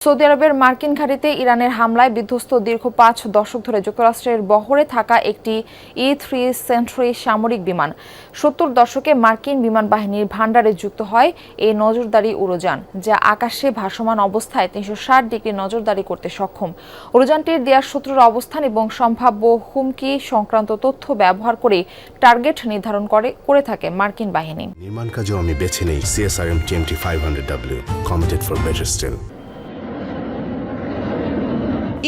Saudi আরবের মার্কিন ঘাঁটিতে ইরানের হামলায় বিধ্বস্ত দীর্ঘ ৫ দশক ধরে যুক্তরাষ্ট্রের বহরে থাকা একটি E-3 সেন্ট্রি সামরিক বিমান ৭০ দশকে মার্কিন বিমান বাহিনীর ভান্ডারে যুক্ত হয় এই নজরদারি উড়োযান, যা আকাশে ভাসমান অবস্থায় ৩৬০ ডিগ্রি নজরদারি করতে সক্ষম। উড়োযানটির দেয়া শত্রুর অবস্থান এবং সম্ভাব্য হুমকি সংক্রান্ত তথ্য ব্যবহার করে টার্গেট নির্ধারণ করে থাকে মার্কিন বাহিনী। নির্মাণ কাজেও আমি বেছে নেই CSRM TMT 500W, committed for better still.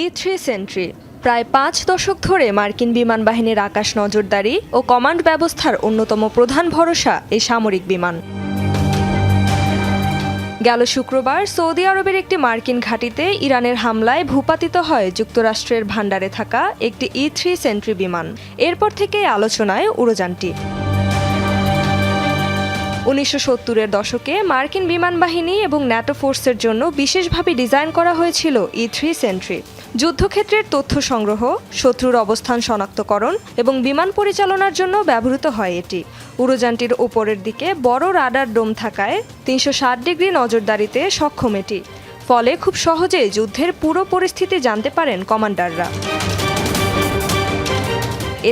E-3 sentry প্রায় ৫ দশক ধরে মার্কিন বিমান বাহিনীর আকাশ নজরদারি ও কমান্ড ব্যবস্থার অন্যতম প্রধান ভরসা এই সামরিক বিমান। গেল শুক্রবার সৌদি আরবের একটি মার্কিন ঘাঁটিতে ইরানের হামলায় ভূপাতিত হয় যুক্তরাষ্ট্রের ভান্ডারে থাকা একটি E-3 সেন্ট্রি বিমান। এরপর থেকেই আলোচনায় উড়োযানটি। ১৯৭০-এর দশকে মার্কিন বিমান বাহিনী এবং ন্যাটো ফোর্সের জন্য বিশেষভাবে ডিজাইন করা হয়েছিল E-3 সেন্ট্রি। যুদ্ধক্ষেত্রের তথ্য সংগ্রহ, শত্রুর অবস্থান শনাক্তকরণ এবং বিমান পরিচালনার জন্য ব্যবহৃত হয় এটি। উড়োযানটির উপরের দিকে বড় রাডার ডোম থাকায় ৩৬০ ডিগ্রি নজরদারিতে সক্ষম এটি। ফলে খুব সহজেই যুদ্ধের পুরো পরিস্থিতি জানতে পারেন কমান্ডাররা।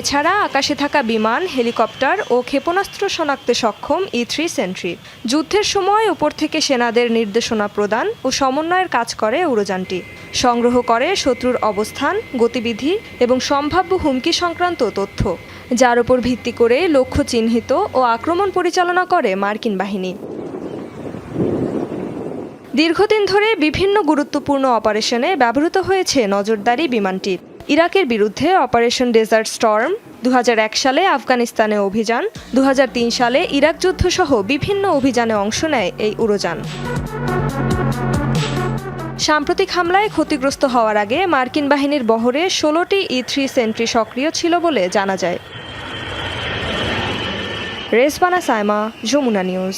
এছাড়া আকাশে থাকা বিমান, হেলিকপ্টার ও ক্ষেপণাস্ত্র শনাক্তে সক্ষম E-3 সেন্ট্রি। যুদ্ধের সময় উপর থেকে সেনাদের নির্দেশনা প্রদান ও সমন্বয়ের কাজ করে উড়োযানটি। সংগ্রহ করে শত্রুর অবস্থান, গতিবিধি এবং সম্ভাব্য হুমকি সংক্রান্ত তথ্য, যার উপর ভিত্তি করে লক্ষ্য চিহ্নিত ও আক্রমণ পরিচালনা করে মার্কিন বাহিনী। দীর্ঘদিন ধরে বিভিন্ন গুরুত্বপূর্ণ অপারেশনে ব্যবহৃত হয়েছে নজরদারি বিমানটি। ইরাকের বিরুদ্ধে অপারেশন ডেজার্ট স্টর্ম, ২০০১ সালে আফগানিস্তানে অভিযান, ২০০৩ সালে ইরাক যুদ্ধসহ বিভিন্ন অভিযানে অংশ নেয় এই উড়োযান। সাম্প্রতিক হামলায় ক্ষতিগ্রস্ত হওয়ার আগে মার্কিন বাহিনীর বহরে ১৬টি E-3 সেন্ট্রি সক্রিয় ছিল বলে জানা যায়। রেজবানা সাইমা, যমুনা নিউজ।